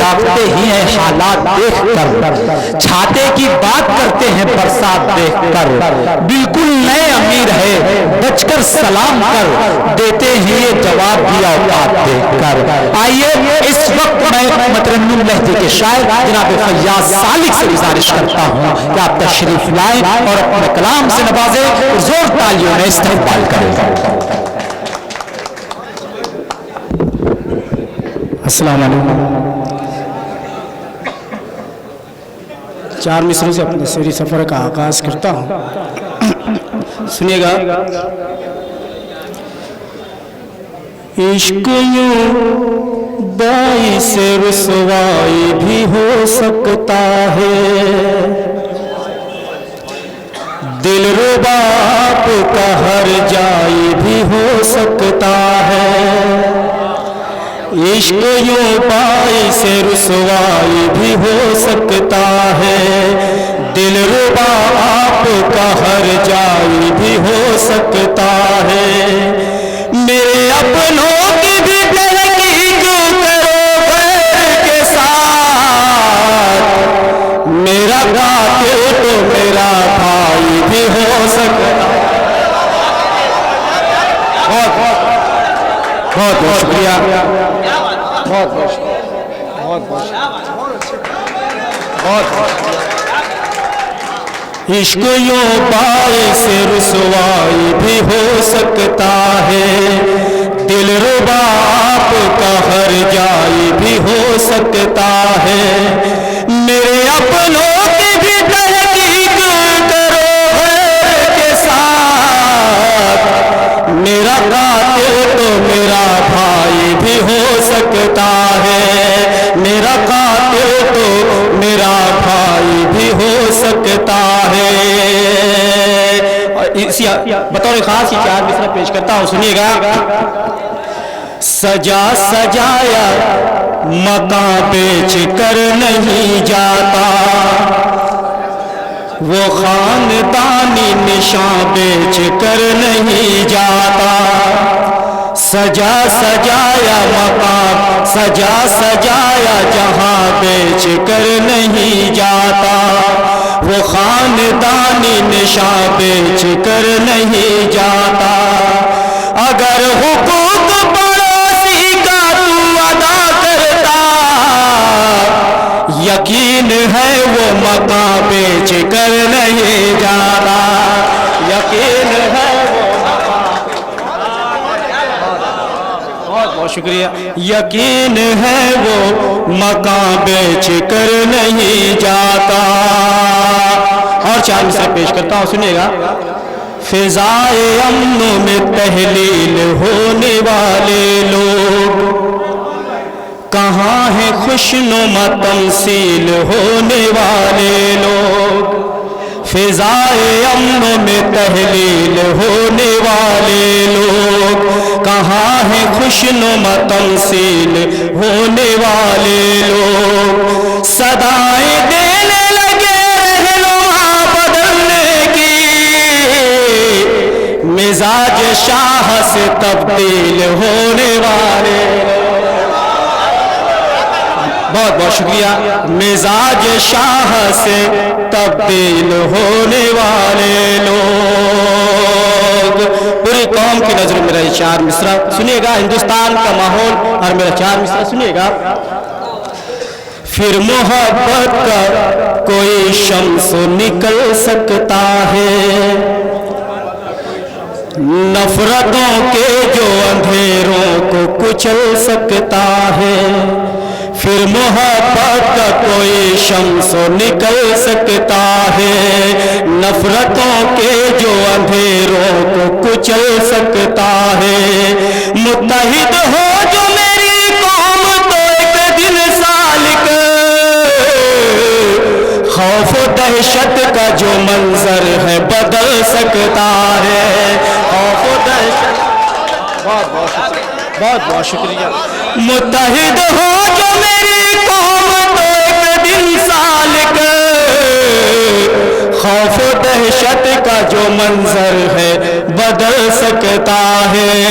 جاگتے ہی ہیں حالات دیکھ کر، چھاتے کی بات کرتے ہیں برسات دیکھ کر، بالکل نئے امیر ہے بچ کر سلام کر، دیتے ہیں یہ جواب بھی اوقات دیکھ کر۔ آئیے اس وقت میں مترنم لہجے کے شاعر جناب فیاض سالک سے گزارش کرتا ہوں کہ آپ تشریف لائیں اور اپنے کلام سے نوازیں اور زور تالیوں میں استقبال کریں۔ السلام علیکم۔ چار مصروں سے اپنے شعری سفر کا آغاز کرتا ہوں، سنیے گا۔ عشق یوں باعث رسوائی بھی ہو سکتا ہے، دل ربا آپ کا ہر جائی بھی ہو سکتا ہے۔ عشق یوں باعث رسوائی بھی ہو سکتا ہے، دل ربا آپ کا ہر جائی بھی ہو سکتا ہے۔ میرے اپنوں کی بھی تحقیق کرو غیر کے ساتھ، میرا قاتل تو میرا بھائی بھی ہو سکتا ہے۔ بہت بہت شکریہ، بہت بہت عشق یوں باعث رسوائی بھی ہو سکتا ہے، دل ربا آپ کا ہر جائی بھی ہو سکتا ہے۔ میرے اپنوں کی بھی تحقیق کرو غیر کے ساتھ، میرا قاتل تو میرا بھائی بھی ہو سکتا ہے، میرا قاتل تو میرا بھائی بھی ہو سکتا ہے۔ اور اسی بطور خاص یہ چار مصرع پیش کرتا ہوں، سنیے گا۔ سجا سجایا مکاں بیچ کر نہیں جاتا، وہ خاندانی نشان بیچ کر نہیں جاتا۔ سجا سجایا مقام سجا سجایا جہاں بیچ کر نہیں جاتا، وہ خاندانی نشان بیچ کر نہیں جاتا۔ اگر حقوق پڑوسی کا تو ادا کرتا، یقین ہے وہ مقام بیچ کر نہیں جاتا، یقین ہے وہ بہت شکریہ، یقین ہے وہ مقام بیچ کر نہیں جاتا۔ اور چار مصرع پیش کرتا ہوں، سنیے گا۔ فضائے امن میں تحلیل ہونے والے لوگ کہاں ہیں، خوشنما تمثیل ہونے والے لوگ۔ فضائے امن میں تحلیل ہونے والے لوگ کہاں ہیں، خوشنما تمثیل ہونے والے لوگ۔ صدائیں دینے لگے رہنما بدلنے کی، مزاج شاہ سے تبدیل ہونے والے لوگ۔ بہت بہت شکریہ۔ مزاج شاہ سے تبدیل ہونے والے لوگ۔ پوری قوم کی نظر میں میرا چار مصرع سنیے گا، ہندوستان کا ماحول اور میرا چار مصرع سنیے گا۔ پھر محبت کا کوئی شمس نکل سکتا ہے، نفرتوں کے جو اندھیروں کو کچل سکتا ہے۔ پھر محبت کا کوئی شمس نکل سکتا ہے، نفرتوں کے جو اندھیروں کو کچل سکتا ہے۔ متحد ہو جو میری قوم تو ایک دن سالک، خوف و دہشت کا جو منظر ہے بدل سکتا ہے، خوف و دہشت۔ بہت بہت شکریہ۔ متحد ہو جو میری قوم تو ایک دن سالک، خوف و دہشت کا جو منظر ہے بدل سکتا ہے۔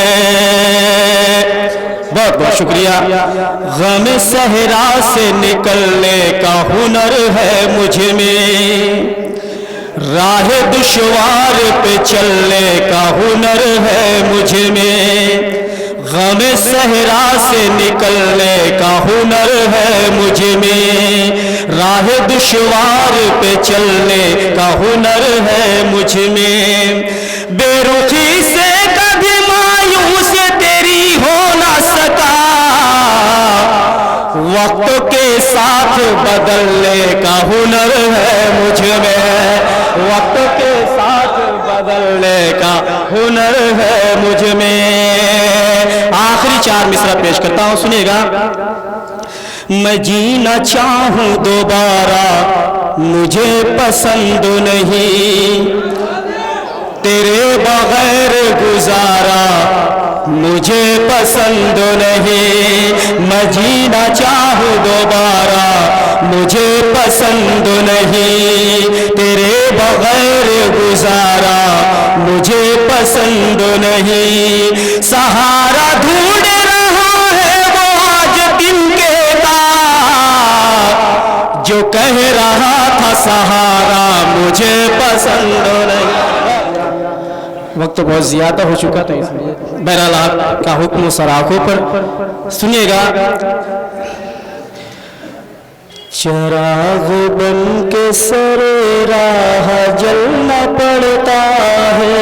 بہت بہت شکریہ. غم صحرا سے نکلنے کا ہنر ہے مجھ میں, راہ دشوار پہ چلنے کا ہنر ہے مجھ میں, غم صحرا سے نکلنے کا ہنر ہے مجھ میں, راہ دشوار پہ چلنے کا ہنر ہے مجھ میں. بے رخی سے کبھی مایوس تیری ہو نہ سکا, وقت کے ساتھ بدلنے کا ہنر ہے مجھ میں, وقت کے ساتھ بدلنے کا ہنر ہے مجھ میں. آخری 4 مصرع پیش کرتا ہوں, سنیے گا. میں جینا چاہوں دوبارہ مجھے پسند نہیں, تیرے بغیر گزارا مجھے پسند نہیں. میں جینا چاہوں دوبارہ مجھے پسند نہیں, تیرے بغیر گزارا مجھے پسند نہیں. سہارا ڈھونڈ رہا ہے وہ آج دن کے تار, جو کہہ رہا تھا سہارا مجھے پسند نہیں. وقت تو بہت زیادہ ہو چکا تھا, اس لیے بہرحال آپ کا حکم سراخوں پر سنیے گا. چراغ بن کے سر راہ جلنا پڑتا ہے,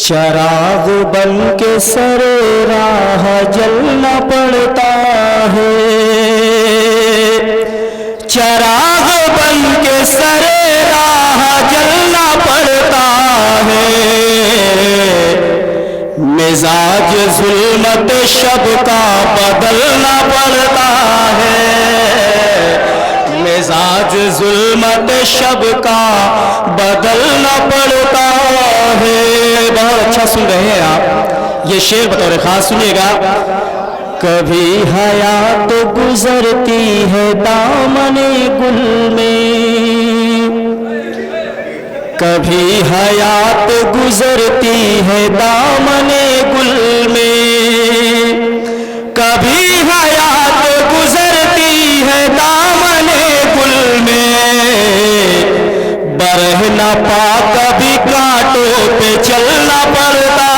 چراغ بن کے سر راہ جلنا پڑتا ہے, چراغ بن کے سر راہ جلنا پڑتا ہے. مزاج ظلمت شب کا بدلنا پڑتا ہے, مزاج ظلمت شب کا بدلنا پڑتا ہے. بہت اچھا سن رہے ہیں آپ, یہ شعر بطور خاص سنیے گا. کبھی حیات گزرتی ہے دامن گل میں, کبھی حیات گزرتی ہے دامن گل میں, کبھی حیات گزرتی ہے دامن گل میں. برہ نہ پا کبھی کانٹوں پہ چلنا پڑتا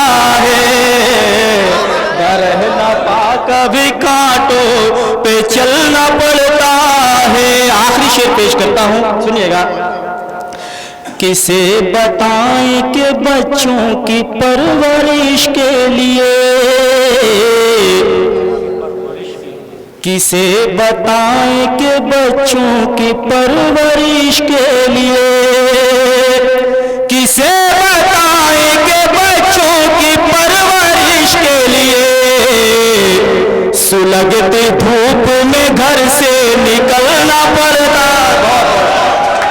ہے, برہ نہ پا کبھی کانٹوں پہ چلنا پڑتا ہے. آخری شعر پیش کرتا ہوں, سنیے گا. کسے بتائیں کہ بچوں کی پرورش کے لیے, کسے بتائیں کہ بچوں کی پرورش کے لیے, کسے بتائیں کہ بچوں کی پرورش کے لیے. سلگتی دھوپ میں گھر سے نکلنا پڑتا